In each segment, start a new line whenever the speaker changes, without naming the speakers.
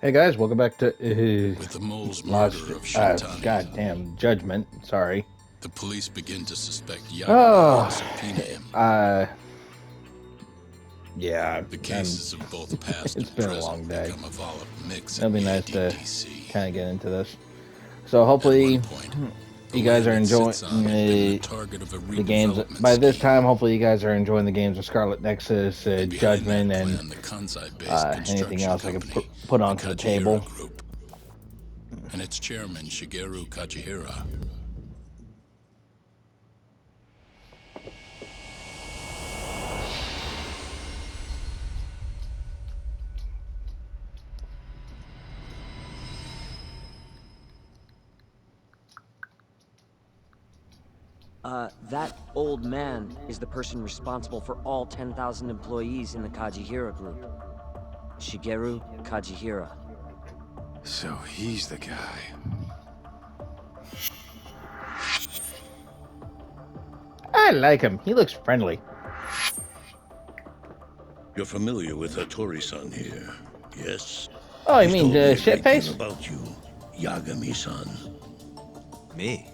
Hey guys, welcome back to
With the mole's
Lost.
murder of Shintani,
Goddamn Judgment. Sorry.
the police begin to suspect Yagami and
Oh,
subpoena him.
uh, yeah.
The cases of both past
It's
and
been a
present
long day.
become a volatile mix
It'll
in
be
the
nice to
ADDC.
kind of get into this. So
At one
hopefully,
point, the
you guys
land
are
it
enjoying
sits on had been the target of a
the games.
redevelopment
By this
scheme.
time, hopefully, you guys are enjoying the games of Scarlet Nexus,
And behind
Judgment,
that
and
plan, the Kansai-based
anything
construction
else I can
company,
put
the
onto the table.
Kajihira Group, and its chairman, Shigeru Kajihira.
That old man is the person responsible for all 10,000 employees in the Kajihira group. Shigeru Kajihira.
So he's the guy.
I like him. He looks friendly.
You're familiar with Hattori-san here, yes?
Oh, you
He's
mean
told me
the
a great deal
shitface?
about you, Yagami-san.
Me?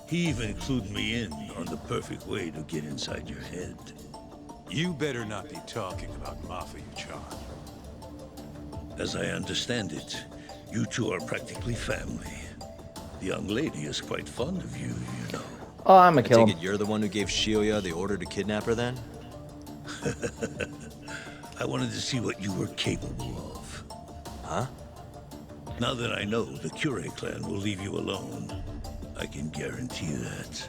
He even clued me in on the perfect way to get inside your head.
You better not be talking about Mafia-chan.
As I understand it, you two are practically family. The young lady is quite fond of you, you know.
Oh, I'm
I
gonna kill
take
him.
it you're the one who gave Shioya the order to kidnap her then?
I wanted to see what you were capable of.
Huh?
Now that I know the Kure clan will leave you alone, I can guarantee that.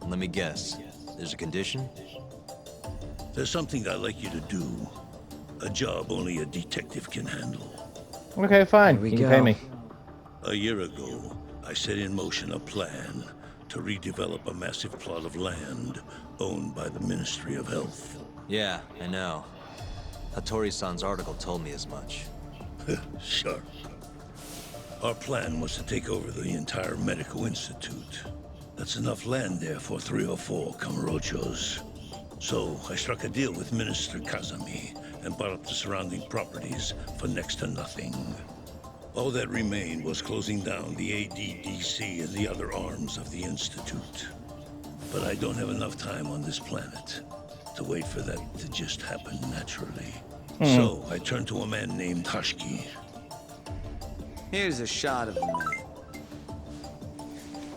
Let me guess. There's a condition?
There's something I'd like you to do. A job only a detective can handle.
Okay, fine.
Here we
You can
go.
pay me.
A year ago, I set in motion a plan to redevelop a massive plot of land owned by the Ministry of Health.
Yeah, I know. Hattori-san's article told me as much.
Sharp. Our plan was to take over the entire medical institute. That's enough land there for 3 or 4 Kamurochos. So I struck a deal with Minister Kazami and bought up the surrounding properties for next to nothing. All that remained was closing down the ADDC and the other arms of the Institute. But I don't have enough time on this planet to wait for that to just happen naturally. So I turned to a man named Hashki.
Here's a shot of the man.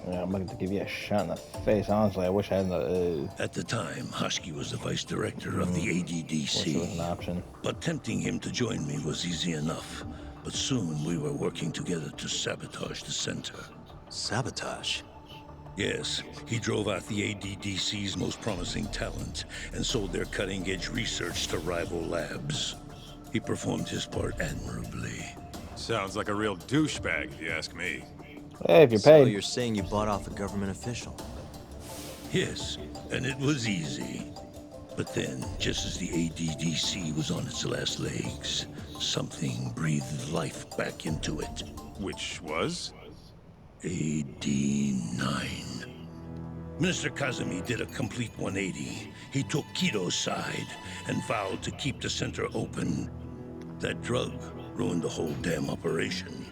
Yeah, I'm going to give you a shot in the face. Honestly, I wish I had the.
At the time, Hashki was the vice director of the
Wish there was an
ADDC.
option.
But tempting him to join me was easy enough. But soon we were working together to sabotage the center.
Sabotage?
Yes, he drove out the ADDC's most promising talent and sold their cutting-edge research to rival labs. He performed his part admirably.
Sounds like a real douchebag, if you ask me.
Hey, if you're
So
paid.
you're saying you bought off a government official?
Yes, and it was easy. But then, just as the ADDC was on its last legs, something breathed life back into it.
Which was?
AD9. Minister Kazumi did a complete 180. He took Kido's side and vowed to keep the center open. That drug ruined the whole damn operation.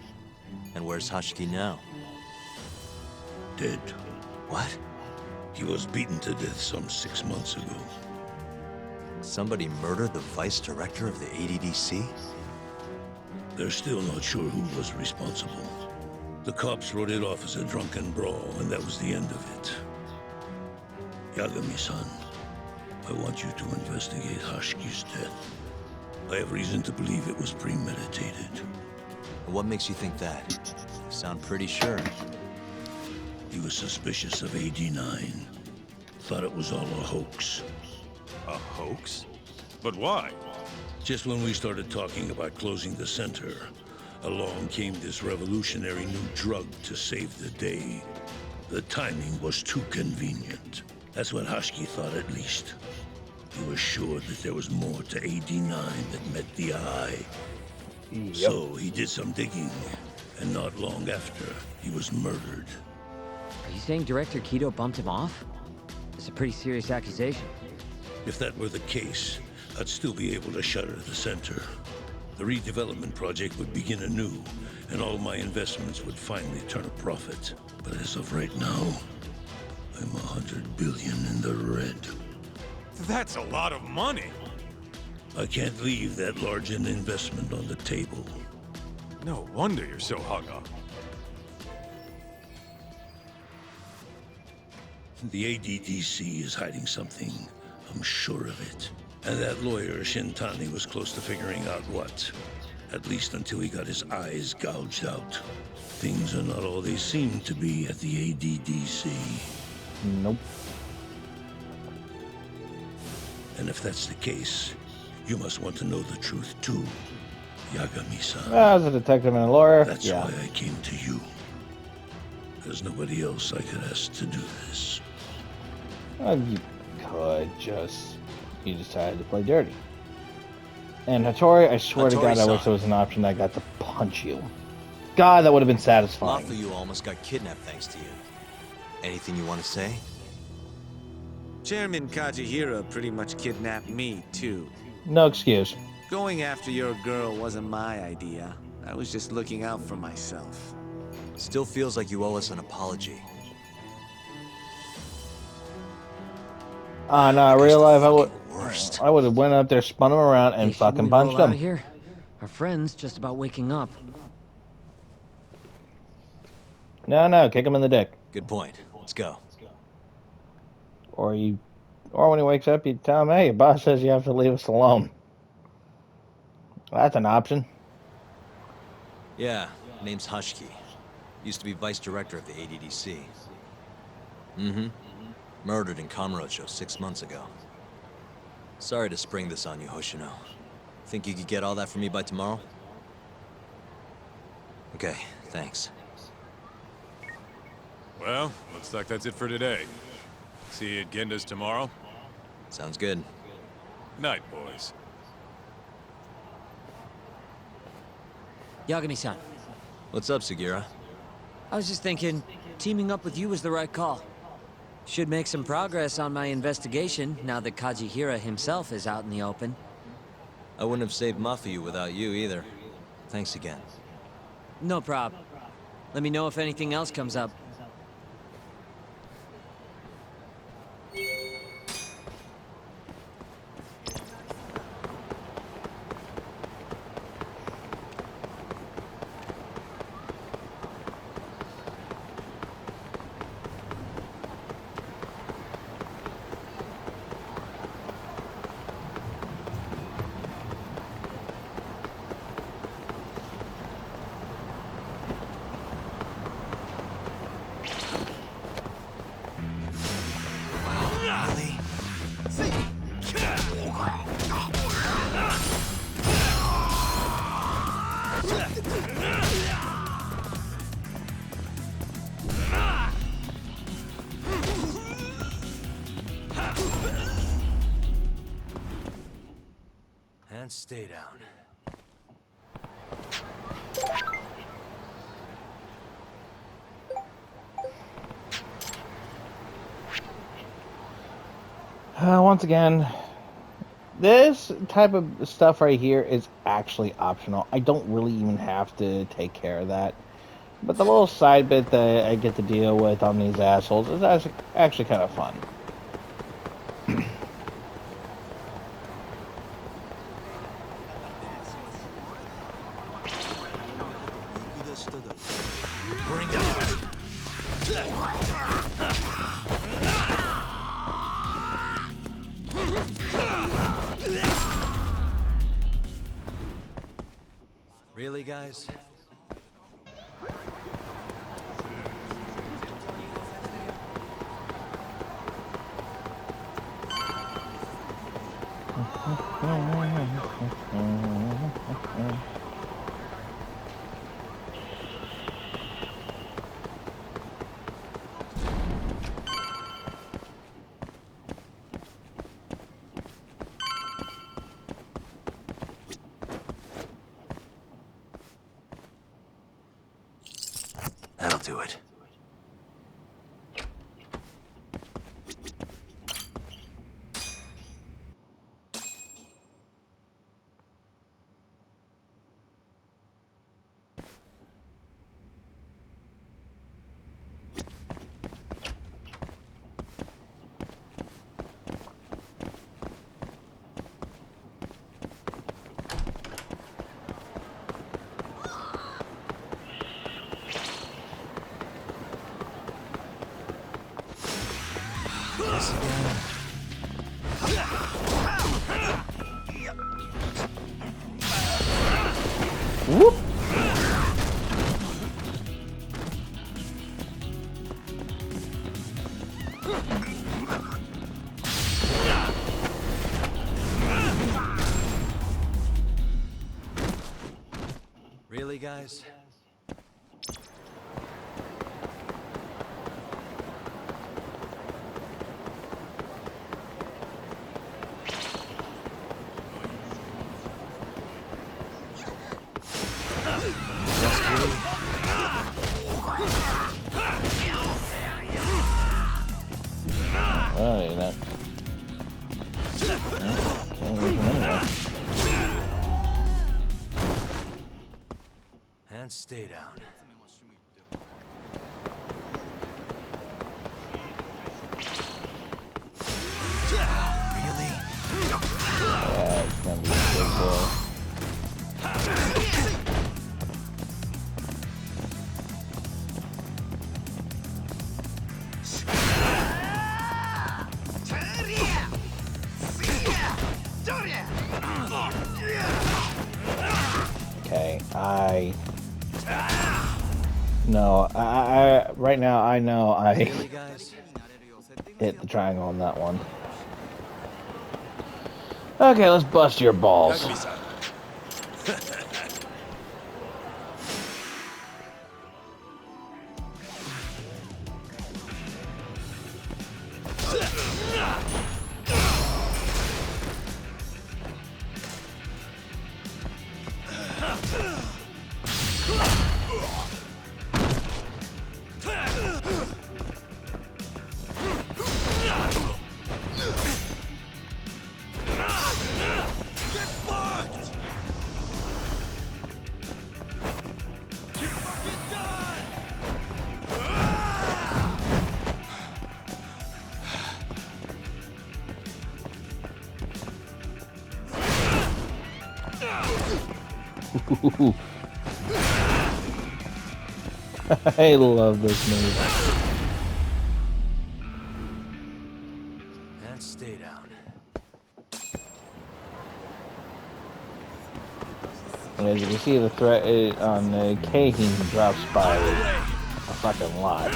And where's Hashiki now?
Dead.
What?
He was beaten to death some 6 months ago.
Somebody murdered the vice director of the ADDC?
They're still not sure who was responsible. The cops wrote it off as a drunken brawl, and that was the end of it. Yagami-san, I want you to investigate Hashiki's death. I have reason to believe it was premeditated.
And what makes you think that? You sound pretty sure.
He was suspicious of AD9. Thought it was all a hoax.
A hoax? But why?
Just when we started talking about closing the center, along came this revolutionary new drug to save the day. The timing was too convenient. That's what Hashki thought, at least. He was sure that there was more to AD9 that met the eye.
Yep.
So he did some digging, and not long after, he was murdered.
Are you saying Director Kido bumped him off? It's a pretty serious accusation.
If that were the case, I'd still be able to shutter the center. The redevelopment project would begin anew, and all my investments would finally turn a profit. But as of right now, I'm 100 billion in the red.
That's a lot of money.
I can't leave that large an investment on the table.
No wonder you're so hung up.
The ADDC is hiding something. I'm sure of it. And that lawyer, Shintani, was close to figuring out what. At least until he got his eyes gouged out. Things are not all they seem to be at the ADDC.
Nope.
And if that's the case, you must want to know the truth too, Yagami-san.
As a detective and a lawyer,
That's
yeah.
why I came to you. There's nobody else I could ask to do this.
You could just... You decided to play dirty. And Hattori, I swear to God, I wish there was an option that I got to punch you. God, that would have been satisfying.
Mafuyu almost got kidnapped thanks to you. Anything you want to say?
Chairman Kajihira pretty much kidnapped me, too.
No excuse.
Going after your girl wasn't my idea. I was just looking out for myself.
Still feels like you owe us an apology.
No, real life,
Worst.
I would have went up there, spun him around, and
Hey, shouldn't
fucking
we
punched
roll out
him.
of here? Our friend's just about waking up.
No, kick him in the dick.
Good point. Let's go.
Or when he wakes up, you tell him, hey, your boss says you have to leave us alone. That's an option.
Yeah, name's Hushki. Used to be vice director of the ADDC. Mm-hmm. Murdered in Kamurocho 6 months ago. Sorry to spring this on you, Hoshino. Think you could get all that for me by tomorrow? Okay, thanks.
Well, looks like that's it for today. See you at Genda's tomorrow.
Sounds good.
Night, boys.
Yagami-san,
What's up, Sugira?
I was just thinking, teaming up with you was the right call. Should make some progress on my investigation now that Kajihira himself is out in the open.
I wouldn't have saved Mafuyu without you either. Thanks again.
No prob. Let me know if anything else comes up.
And stay down.
Once again, this type of stuff right here is actually optional. I don't really even have to take care of that. But the little side bit that I get to deal with on these assholes is actually kind of fun.
Really, guys? That'll do it. this again?
Whoop!
Really, guys?
Oh, you know. Can't lose him anyway.
And stay down. Really?
Yeah, it's gonna be a big boy. Okay, no, right now I know I
Really, guys?
hit the triangle on that one. Okay, let's bust your balls.
Yagami-san.
I love this move.
And stay down.
And as you can see, the threat on the K he drops by a fucking lot.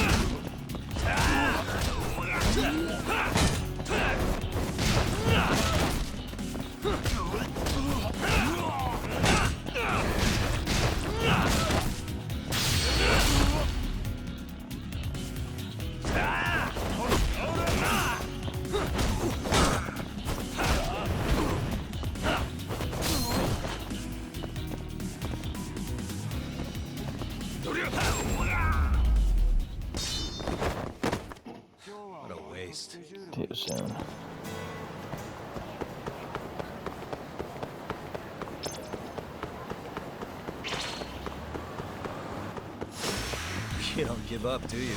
What a waste.
Too soon.
You don't give up, do you?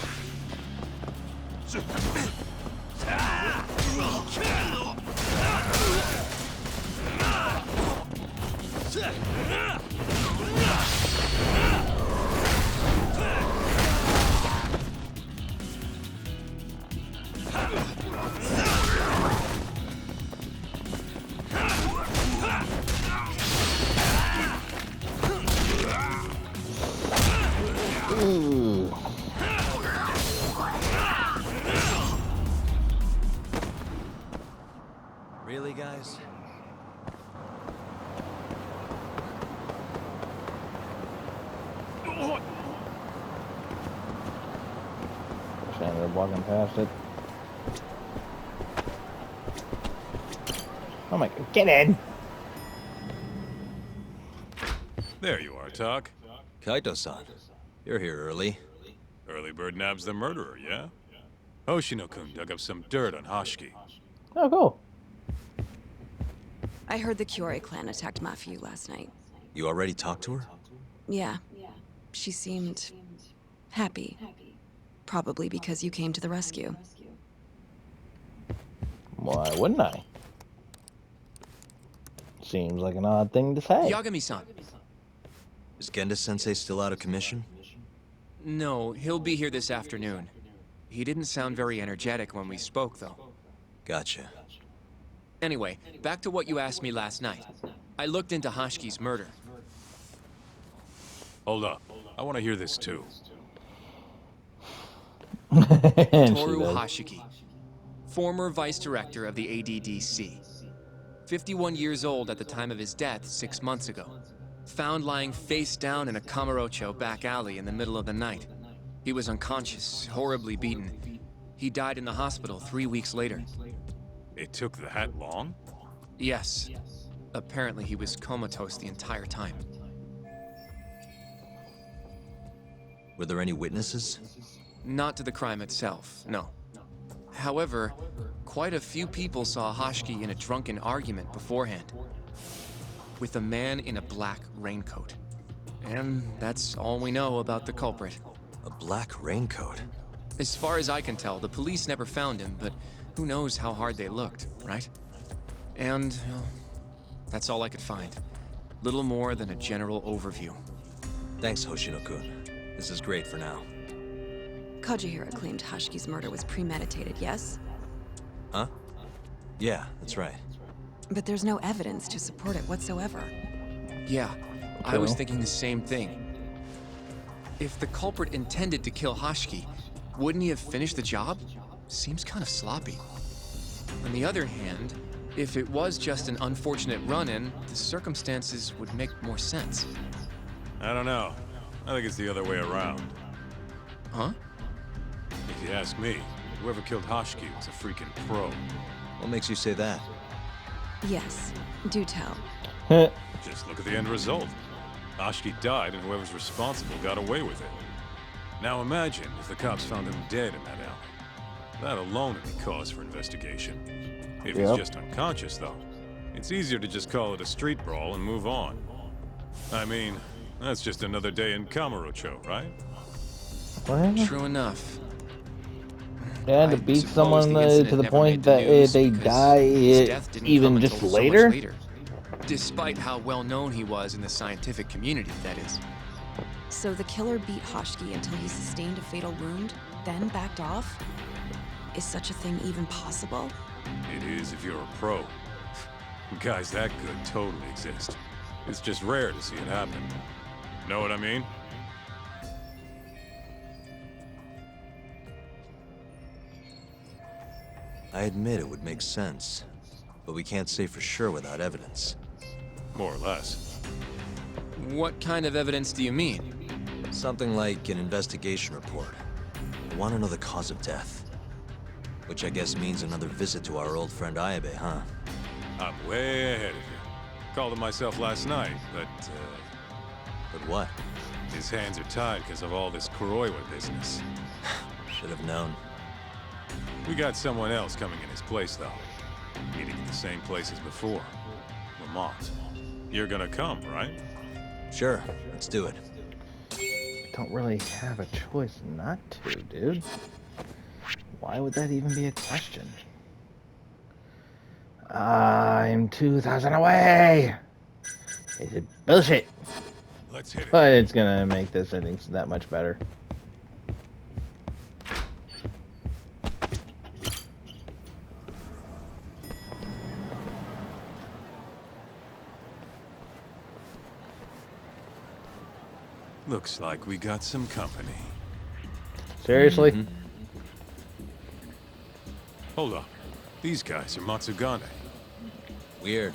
Ooh.
Really, guys?
Shame they're walking past it. Oh my god, get in!
There you are, Tak.
Kaito-san, you're here early.
Early bird nabs the murderer, yeah? Hoshino-kun dug up some dirt on Hashiki.
Oh, cool.
I heard the Kyorei clan attacked Mafiu last night.
You already talked to her?
Yeah. She seemed happy. Probably because you came to the rescue.
Why wouldn't I? Seems like an odd thing to say.
Yagami-san.
Is Genda-sensei still out of commission?
No, he'll be here this afternoon. He didn't sound very energetic when we spoke, though.
Gotcha.
Anyway, back to what you asked me last night. I looked into Hashki's murder.
Hold up. I want to hear this too.
And she
Toru
does.
Hashiki, former vice director of the ADDC. 51 years old at the time of his death 6 months ago. Found lying face down in a Kamurocho back alley in the middle of the night. He was unconscious, horribly beaten. He died in the hospital 3 weeks later.
It took that long?
Yes. Apparently he was comatose the entire time.
Were there any witnesses?
Not to the crime itself, no. However, quite a few people saw Hashki in a drunken argument beforehand. With a man in a black raincoat. And that's all we know about the culprit.
A black raincoat?
As far as I can tell, the police never found him, but who knows how hard they looked, right? And, well, that's all I could find. Little more than a general overview.
Thanks, Hoshino-kun. This is great for now.
Kajihira claimed Hashki's murder was premeditated, yes?
Huh? Yeah, that's right.
But there's no evidence to support it whatsoever.
Yeah, I was thinking the same thing. If the culprit intended to kill Hashki, wouldn't he have finished the job? Seems kind of sloppy. On the other hand, if it was just an unfortunate run-in, the circumstances would make more sense.
I don't know. I think it's the other way around.
Huh?
If you ask me, whoever killed Hashki was a freaking pro.
What makes you say that?
Yes, do tell.
Just look at the end result. Hashki died and whoever's responsible got away with it. Now imagine if the cops found him dead in that alley. That alone would be cause for investigation. If he's just unconscious, though, it's easier to just call it a street brawl and move on. I mean, that's just another day in Kamurocho, right?
What?
True enough.
And to
I
beat
suppose
someone
the
to
incident
the
never
point
made the
that
news
they
because
die
his death didn't
even
come
just
until so much
later?
later. Despite how well known he was in the scientific community, that is.
So the killer beat Hashki until he sustained a fatal wound, then backed off? Is such a thing even possible?
It is if you're a pro. Guys that good totally exist. It's just rare to see it happen. Know what I mean?
I admit it would make sense, but we can't say for sure without evidence.
More or less.
What kind of evidence do you mean?
Something like an investigation report. I want to know the cause of death. Which I guess means another visit to our old friend Ayabe, huh?
I'm way ahead of you. Called him myself last night, but
But what?
his hands are tied because of all this Kuroiwa business.
Should have known.
We got someone else coming in his place, though. Meeting at the same place as before. Lamont. You're gonna come, right?
Sure, let's do it.
Don't really have a choice not to, dude. Why would that even be a question? I'm 2,000 away! Is it bullshit?
Let's hit it.
But it's gonna make this, I think, that much better.
Looks like we got some company.
Seriously?
Hold up. These guys are Matsugane.
Weird.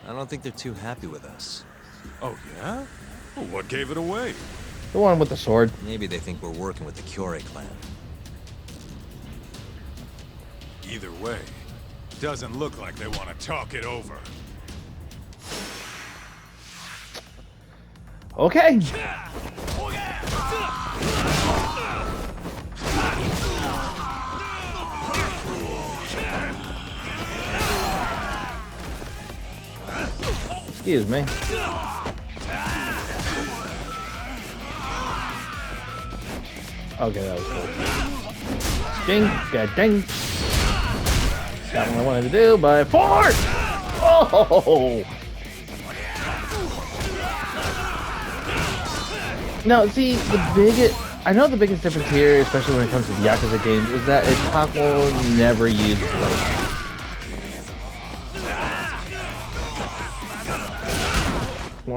I don't think they're too happy with us.
Oh, yeah? Well, what gave it away?
The one with the sword.
Maybe they think we're working with the Kyorei clan.
Either way, doesn't look like they want to talk it over.
Okay. Excuse me. Okay, that was cool. Ding, god ding. Got what I wanted to do by force! Oh! Now, see, I know the biggest difference here, especially when it comes to the Yakuza games, is that Itako never used blade.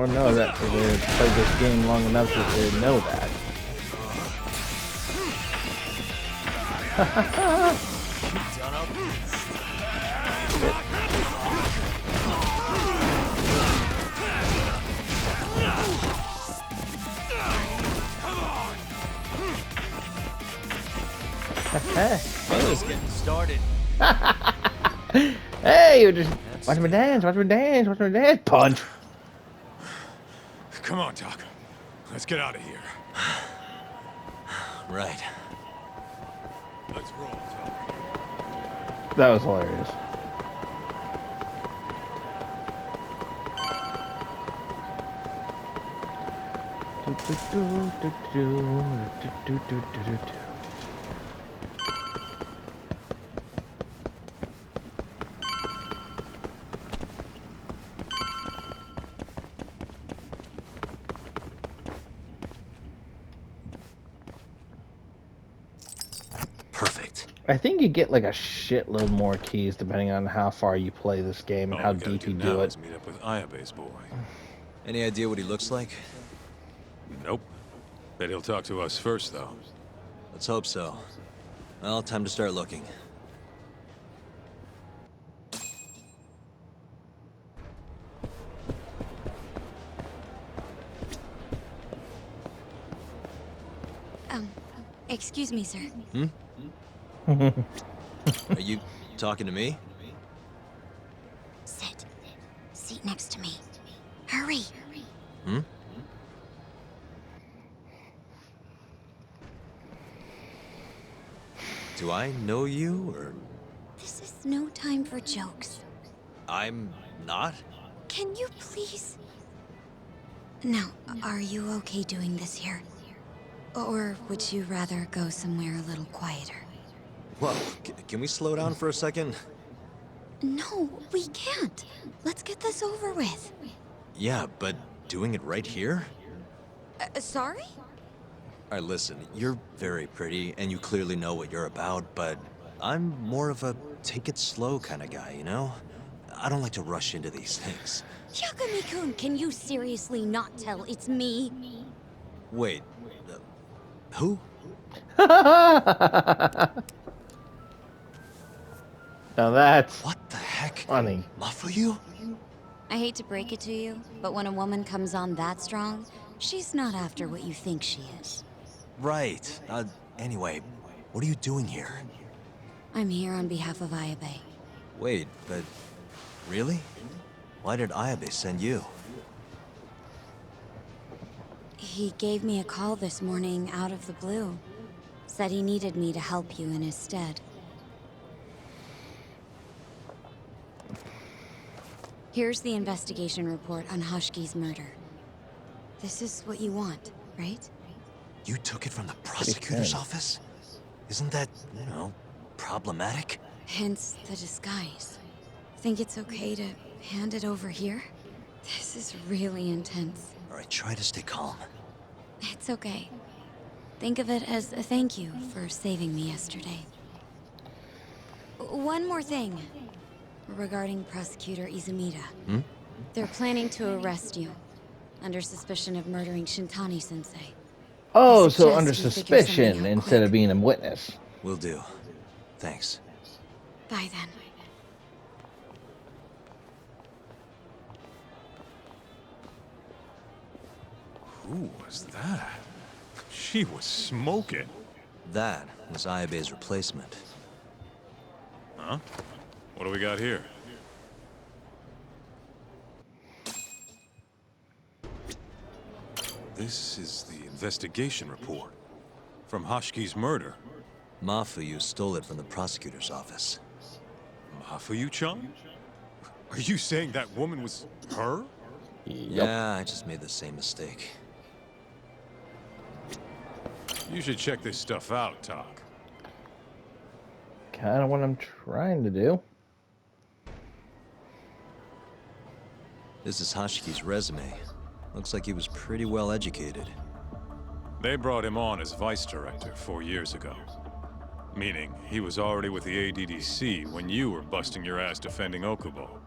Or know that they played this game long enough to know that.
Just getting started.
Hey, you just watch me dance, watch me dance, watch me dance. Punch.
Come on, Doc. Let's get out of here.
Right.
Let's roll, Doc.
That was hilarious.
Perfect.
I think you get like a shitload more keys depending on how far you play this game and
All
how
we gotta
deep you
now
do it.
is meet up with Ayabe's boy.
Any idea what he looks like?
Nope. Bet he'll talk to us first, though.
Let's hope so. Well, time to start looking.
Excuse me, sir.
Are you talking to me?
Sit. Seat next to me. Hurry.
Do I know you, or...
This is no time for jokes.
I'm not?
Can you please... Now, are you okay doing this here? Or would you rather go somewhere a little quieter?
Whoa, can we slow down for a second?
No, we can't. Let's get this over with.
Yeah, but doing it right here?
Sorry?
Alright, listen, you're very pretty, and you clearly know what you're about, but I'm more of a take it slow kind of guy, you know? I don't like to rush into these things.
Yakumi-kun, can you seriously not tell it's me?
Wait, who?
Now that's
What the heck?
funny.
Mafuyu?
I hate to break it to you, but when a woman comes on that strong, she's not after what you think she is.
Right. Anyway, what are you doing here?
I'm here on behalf of Ayabe.
Wait, but... really? Why did Ayabe send you?
He gave me a call this morning out of the blue. Said he needed me to help you in his stead. Here's the investigation report on Hushki's murder. This is what you want, right?
You took it from the prosecutor's office? Isn't that, you know, problematic?
Hence the disguise. Think it's okay to hand it over here? This is really intense.
Alright, try to stay calm.
It's okay. Think of it as a thank you for saving me yesterday. One more thing. Regarding Prosecutor Izumida. They're planning to arrest you. Under suspicion of murdering Shintani-sensei.
Oh,
I
so
suggest
under
we figure
suspicion
something out
instead
quick.
of being a witness.
Will do. Thanks.
Bye then.
Who was that? She was smoking.
That was Ayabe's replacement.
Huh? What do we got here? This is the investigation report. From Hashki's murder.
Mafuyu stole it from the prosecutor's office.
Mafuyu-chan? Are you saying that woman was her?
Yeah, I just made the same mistake.
You should check this stuff out, Talk.
Kind of what I'm trying to do.
This is Hashiki's resume. Looks like he was pretty well educated.
They brought him on as vice director 4 years ago. Meaning, he was already with the ADDC when you were busting your ass defending Okubo.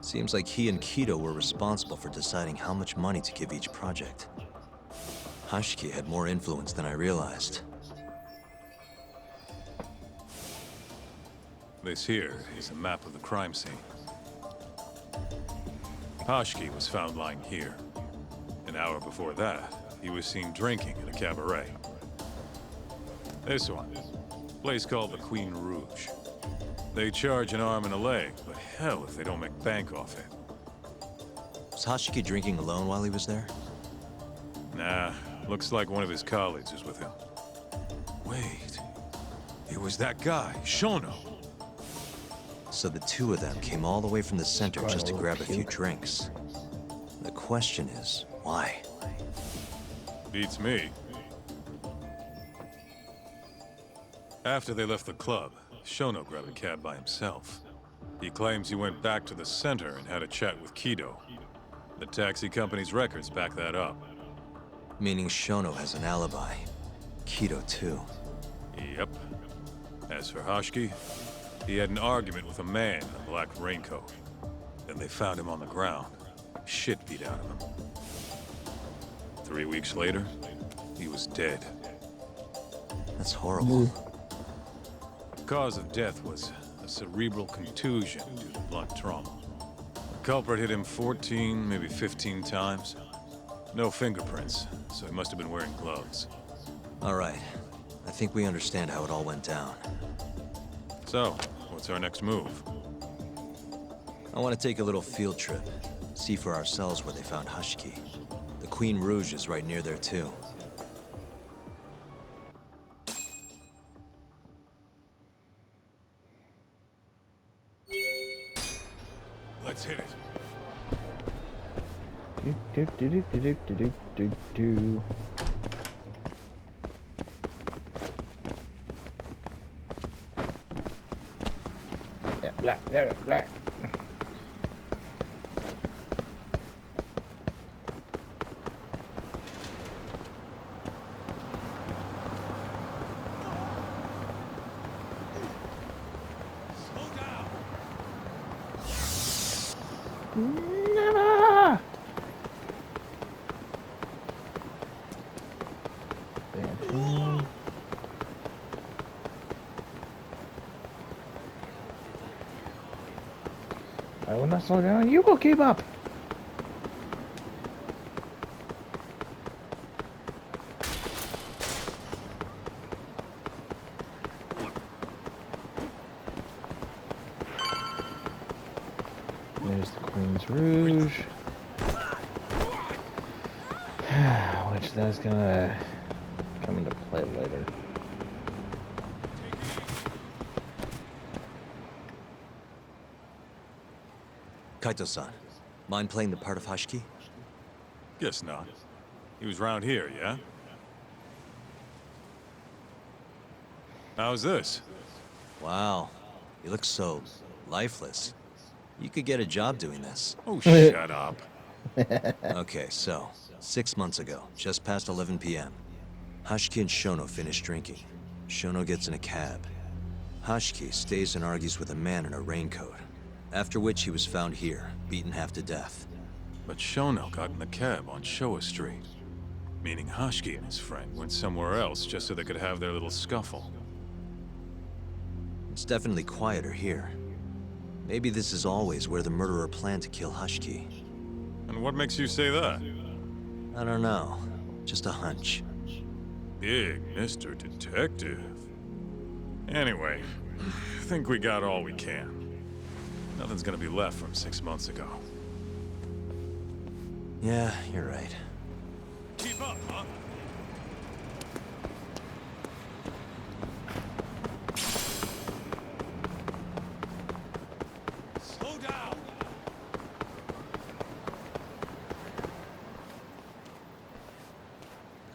Seems like he and Kido were responsible for deciding how much money to give each project. Hashiki had more influence than I realized.
This here is a map of the crime scene. Hashiki was found lying here. An hour before that, he was seen drinking in a cabaret. This one, place called the Queen Rouge. They charge an arm and a leg, but hell if they don't make bank off it.
Was Hashiki drinking alone while he was there?
Nah, looks like one of his colleagues was with him. Wait, it was that guy, Shono.
So the two of them came all the way from the center
Quite
just to
a
grab a
little
few
cute.
drinks. The question is, why?
Beats me. After they left the club, Shono grabbed a cab by himself. He claims he went back to the center and had a chat with Kido. The taxi company's records back that up.
Meaning Shono has an alibi. Kido too.
Yep. As for Hashiki, he had an argument with a man in a black raincoat. Then they found him on the ground. Shit beat out of him. 3 weeks later, he was dead.
That's horrible.
The cause of death was a cerebral contusion due to blunt trauma. The culprit hit him 14, maybe 15 times. No fingerprints, so he must have been wearing gloves.
All right. I think we understand how it all went down.
So, what's our next move?
I want to take a little field trip. See for ourselves where they found Hashiki. The Queen Rouge is right near there too.
Let's hit it.
Do. Yeah, blah. Never! I will not slow down. You will keep up. There's the Queen's Rouge. Which that's gonna come into play later.
Kaito-san, mind playing the part of Hashiki?
Guess not. He was round here, yeah? How's this?
Wow, you look so lifeless. You could get a job doing this.
Oh, shut up.
Okay, so, 6 months ago, just past 11 p.m., Hashiki and Shono finish drinking. Shono gets in a cab. Hashiki stays and argues with a man in a raincoat, after which he was found here, beaten half to death.
But Shono got in the cab on Showa Street. Meaning Hashiki and his friend went somewhere else just so they could have their little scuffle.
It's definitely quieter here. Maybe this is always where the murderer planned to kill Hashiki.
And what makes you say that?
I don't know. Just a hunch.
Big Mr. Detective. Anyway, I think we got all we can. Nothing's gonna be left from 6 months ago.
Yeah, you're right.
Keep up, huh? Slow down!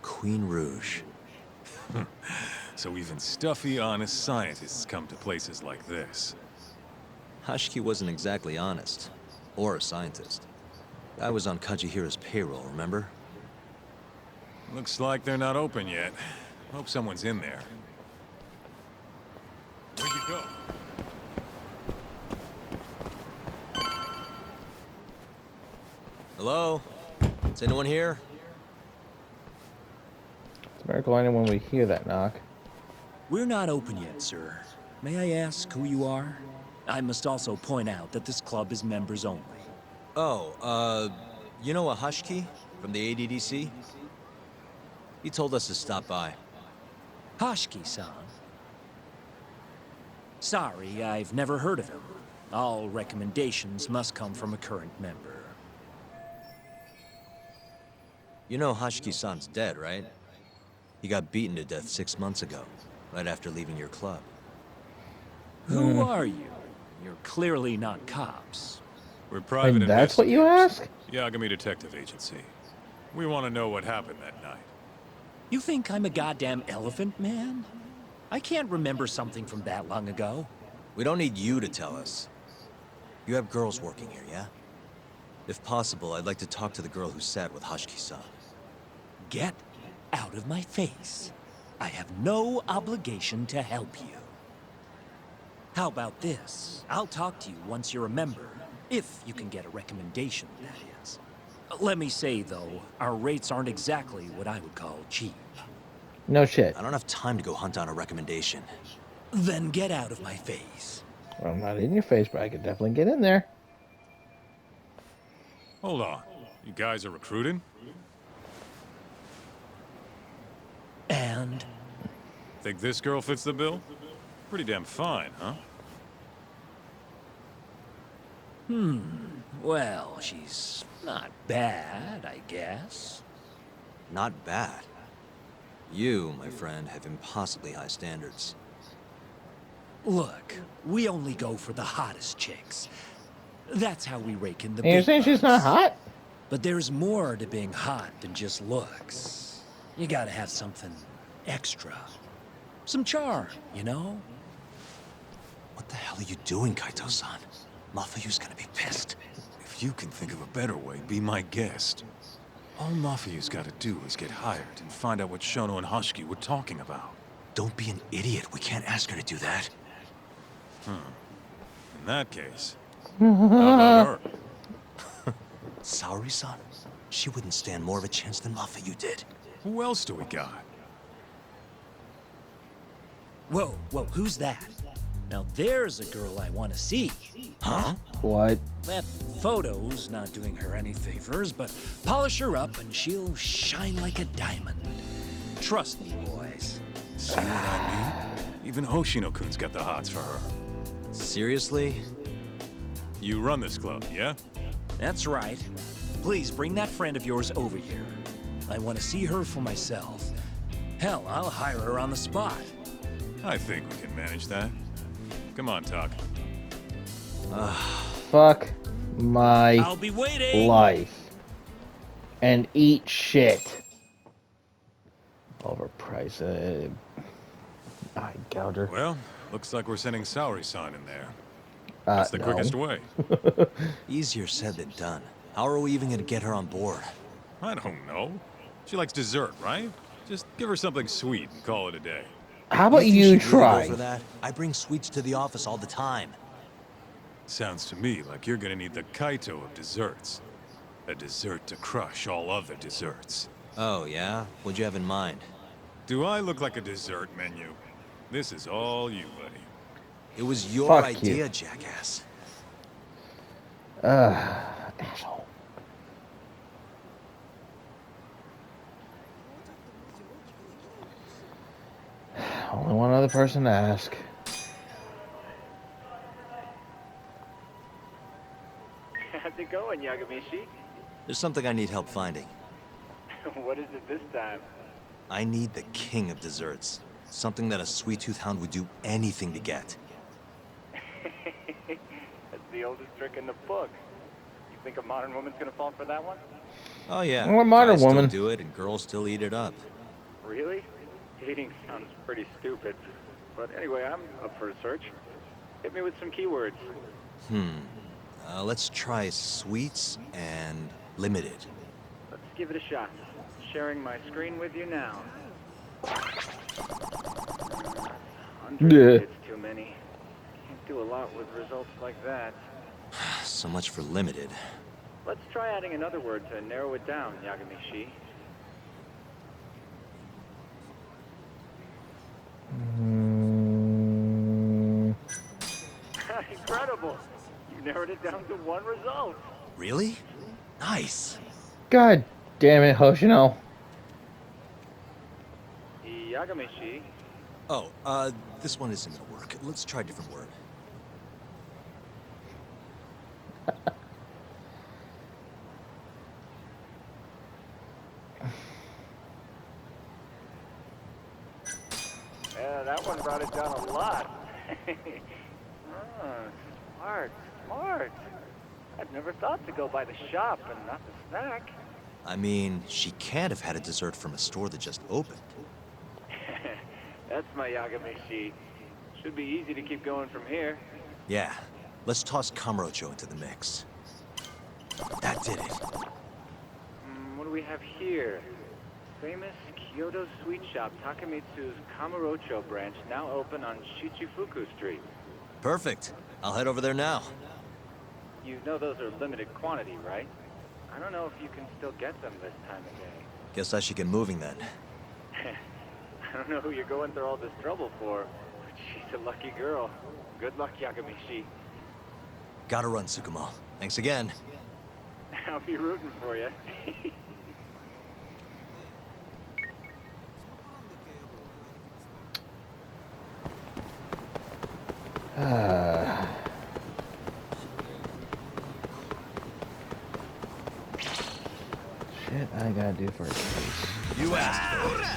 Queen Rouge.
So even stuffy, honest scientists come to places like this.
Hashiki wasn't exactly honest. Or a scientist. I was on Kajihira's payroll, remember?
Looks like they're not open yet. Hope someone's in there. Where'd you go?
Hello? Is anyone here?
It's a miracle anyone would hear that knock.
We're not open yet, sir. May I ask who you are? I must also point out that this club is members only.
Oh, you know a Hushki from the ADDC? He told us to stop by.
Hashki-san. Sorry, I've never heard of him. All recommendations must come from a current member.
You know Hashki-san's dead, right? He got beaten to death 6 months ago, right after leaving your club.
Who are you? You're clearly not cops.
We're private
And that's what you
investigators.
ask?
Yagami Detective Agency. We want to know what happened that night.
You think I'm a goddamn elephant man? I can't remember something from that long ago.
We don't need you to tell us. You have girls working here, yeah? If possible, I'd like to talk to the girl who sat with Hashki-san.
Get out of my face. I have no obligation to help you. How about this? I'll talk to you once you're a member. If you can get a recommendation, that is. Let me say, though, our rates aren't exactly what I would call cheap.
No shit.
I don't have time to go hunt down a recommendation.
Then get out of my face.
Well, I'm not in your face, but I could definitely get in there.
Hold on. You guys are recruiting?
And?
Think this girl fits the bill? Pretty damn fine, huh?
Well, she's not bad, I guess.
Not bad. You, my friend, have impossibly high standards.
Look, we only go for the hottest chicks. That's how we rake in the
And you're
big
saying she's not
bucks.
hot?
But there's more to being hot than just looks. You gotta have something extra. Some charm, you know?
What the hell are you doing, Kaito-san? Mafuyu's gonna be pissed.
If you can think of a better way, be my guest. All Mafuyu's got to do is get hired and find out what Shono and Hashki were talking about.
Don't be an idiot. We can't ask her to do that.
In that case, how about her?
Saori-san? She wouldn't stand more of a chance than Mafuyu did.
Who else do we got?
Whoa, who's that? Now there's a girl I want to see.
Huh?
What?
That photo's not doing her any favors, but polish her up and she'll shine like a diamond. Trust me, boys.
See what I mean? Even Hoshino-kun's got the hots for her.
Seriously?
You run this club, yeah?
That's right. Please bring that friend of yours over here. I want to see her for myself. Hell, I'll hire her on the spot.
I think we can manage that. Come on, Talk.
Fuck my
I'll be waiting.
life. And eat shit. Overpriced. I gouger.
Well, looks like we're sending Saori-san in there. That's the
No.
quickest way.
Easier said than done. How are we even gonna get her on board?
I don't know. She likes dessert, right? Just give her something sweet and call it a day.
How about
think
you
she'd really
try?
go for that? I bring sweets to the office all the time.
Sounds to me like you're gonna need the Kaito of desserts. A dessert to crush all other desserts.
Oh, yeah? What'd you have in mind?
Do I look like a dessert menu? This is all you, buddy.
It was your
Fuck
idea,
you.
jackass.
Asshole. Only one other person to ask.
How's it going, Yagamishi?
There's something I need help finding.
What is it this time?
I need the king of desserts. Something that a sweet-tooth hound would do anything to get.
That's the oldest trick in the book. You think a modern woman's gonna fall for that one?
Oh, yeah.
Well, a modern
Guys
woman.
still do it, and girls still eat it up.
Really? Dating sounds pretty stupid. But anyway, I'm up for a search. Hit me with some keywords.
Let's try sweets and limited.
Let's give it a shot. Sharing my screen with you now. 100
Yeah.
hits too many. Can't do a lot with results like that.
So much for limited.
Let's try adding another word to narrow it down, Yagami-shi. Incredible! You narrowed it down to one result.
Really? Nice.
God damn it, Hoshino.
Yagami-shi.
Oh, this one isn't gonna work. Let's try a different word.
Yeah, that one brought it down a lot. Smart, smart. I'd never thought to go by the shop and not the snack.
I mean, she can't have had a dessert from a store that just opened.
That's my Yagami-shi. Should be easy to keep going from here.
Yeah, let's toss Kamurocho into the mix. That did it.
What do we have here? Famous Kyoto sweet shop Takemitsu's Kamurocho branch now open on Shichifuku Street.
Perfect. I'll head over there now.
You know those are limited quantity, right? I don't know if you can still get them this time of day.
Guess I should get moving then.
I don't know who you're going through all this trouble for, but she's a lucky girl. Good luck, Yagami-shi.
Gotta run, Tsukumo. Thanks again.
I'll be rooting for you.
Shit, I gotta do for a case.
You asked for it.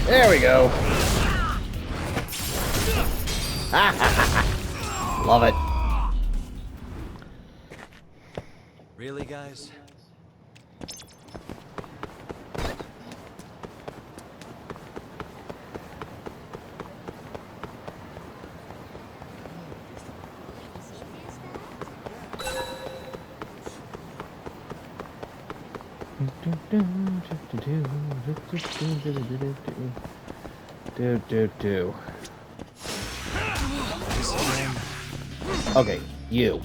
There we go. Love it.
Really, guys?
Do. Okay, you.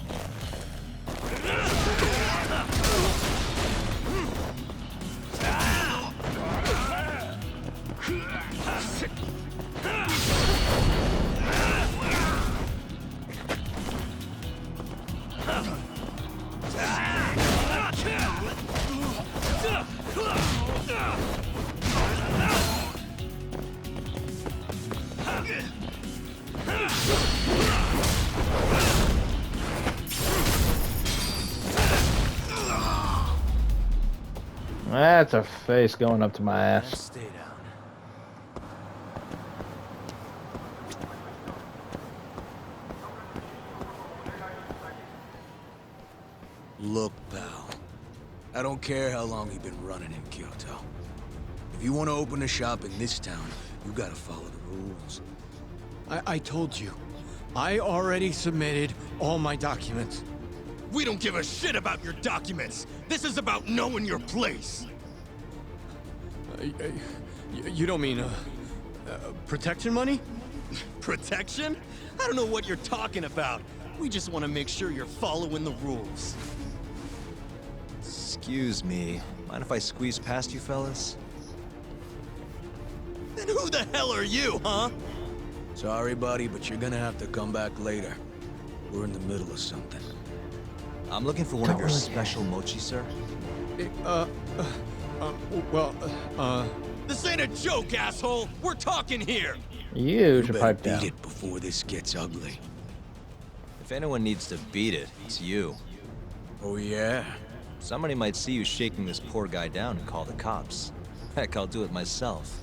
That's a face going up to my ass.
Stay down.
Look, pal. I don't care how long you've been running in Kyoto. If you want to open a shop in this town, you gotta follow the rules.
I told you. I already submitted all my documents.
We don't give a shit about your documents. This is about knowing your place.
You don't mean, protection money?
Protection? I don't know what you're talking about. We just want to make sure you're following the rules.
Excuse me. Mind if I squeeze past you fellas?
Then who the hell are you, huh?
Sorry, buddy, but you're gonna have to come back later. We're in the middle of something.
I'm looking for one of your special mochi, sir.
This ain't a joke, asshole! We're talking here!
You should pipe down.
Beat it before this gets ugly.
If anyone needs to beat it, it's you.
Oh, yeah?
Somebody might see you shaking this poor guy down and call the cops. Heck, I'll do it myself.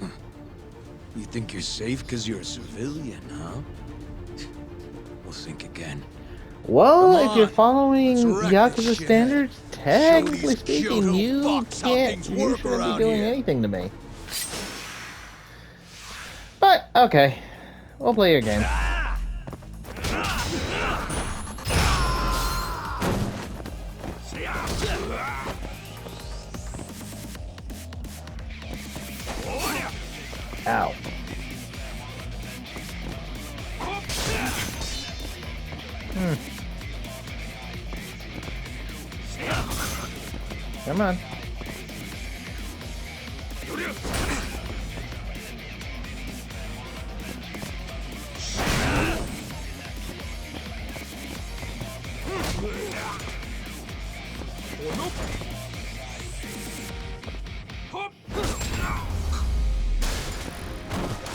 You think you're safe because you're a civilian, huh? We'll think again.
Well, if you're following Yakuza standards, technically speaking, you shouldn't be doing anything to me. But, okay. We'll play your game. Ow. Come on.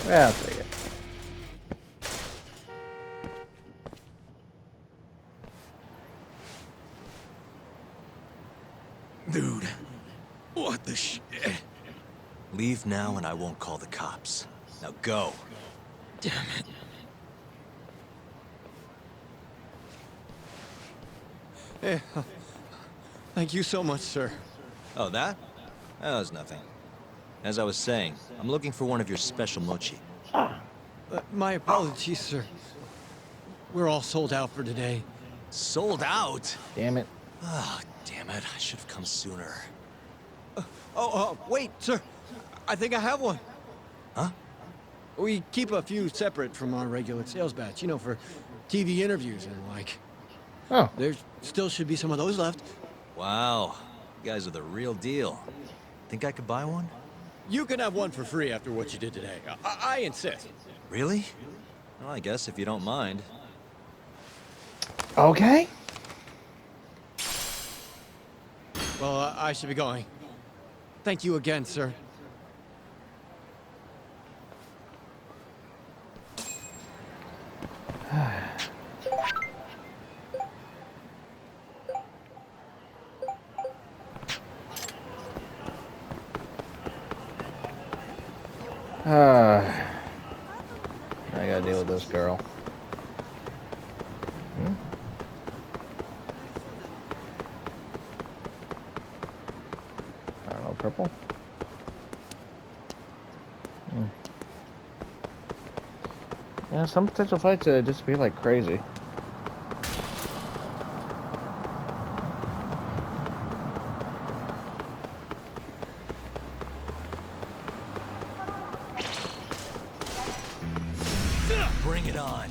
Yeah, I'll take it.
Dude, what the shit?
Leave now and I won't call the cops. Now go.
Damn it. Hey, thank you so much, sir.
Oh, that? That was nothing. As I was saying, I'm looking for one of your special mochi.
My apologies, sir. We're all sold out for today.
Sold out?
Damn it.
Ah, damn it. I should have come sooner.
Wait, sir. I think I have one.
Huh?
We keep a few separate from our regular sales batch, you know, for TV interviews and like.
Oh.
There still should be some of those left.
Wow. You guys are the real deal. Think I could buy one?
You can have one for free after what you did today. I insist.
Really? Well, I guess if you don't mind.
Okay.
Well, I should be going. Thank you again, sir.
I gotta deal with this girl. I don't know, purple? Yeah, some potential fights disappear like crazy.
Bring it on.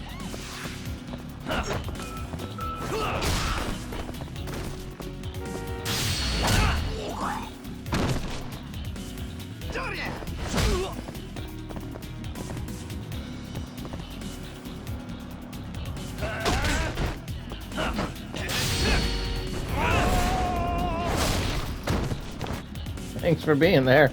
Thanks for being there.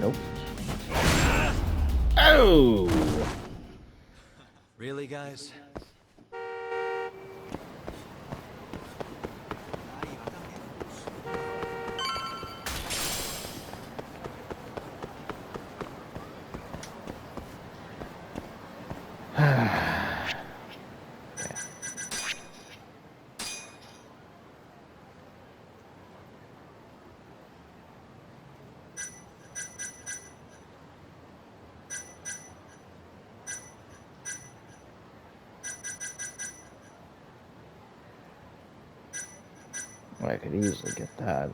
Nope. Oh!
Really, guys?
I could easily get that.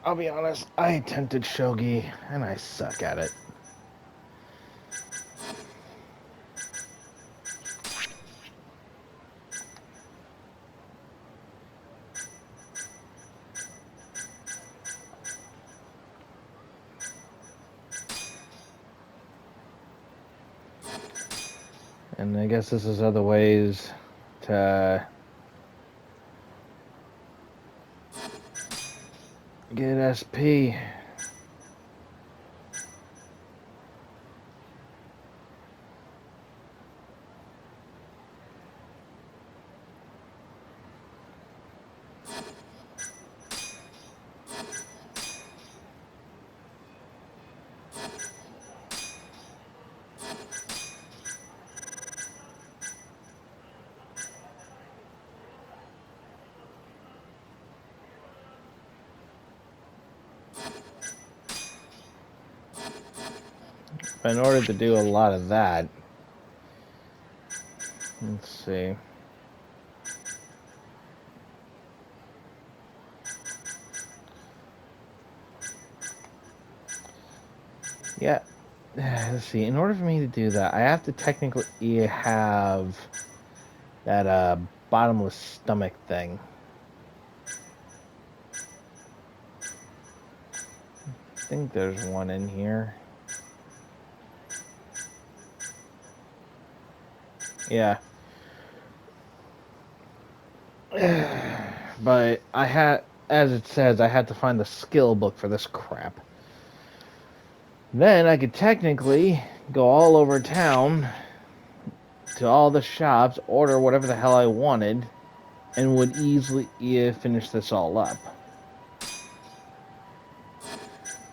I'll be honest, I attempted shogi, and I suck at it. And I guess this is other ways to get SP. in order to do a lot of that, let's see. Yeah, let's see. In order for me to do that, I have to technically have that bottomless stomach thing. I think there's one in here. Yeah. But I had, as it says, I had to find the skill book for this crap. Then I could technically go all over town to all the shops, order whatever the hell I wanted, and would easily finish this all up.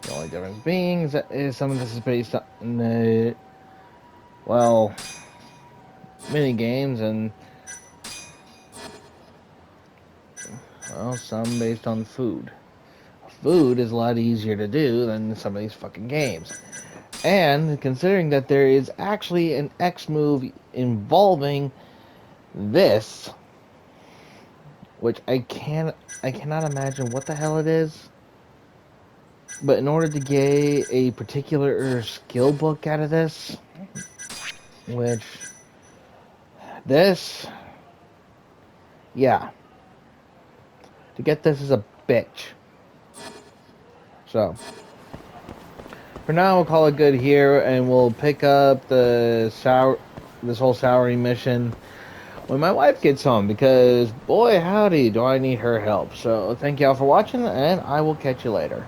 The only difference being is some of this is based on the, well, mini games, and well, some based on food. Food is a lot easier to do than some of these fucking games. And considering that there is actually an X move involving this, which I cannot imagine what the hell it is. But in order to get a particular skill book out of this, which this, yeah, to get this is a bitch. So for now, we'll call it good here, and we'll pick up this whole salary mission when my wife gets home, because boy howdy do I need her help. So thank y'all for watching, and I will catch you later.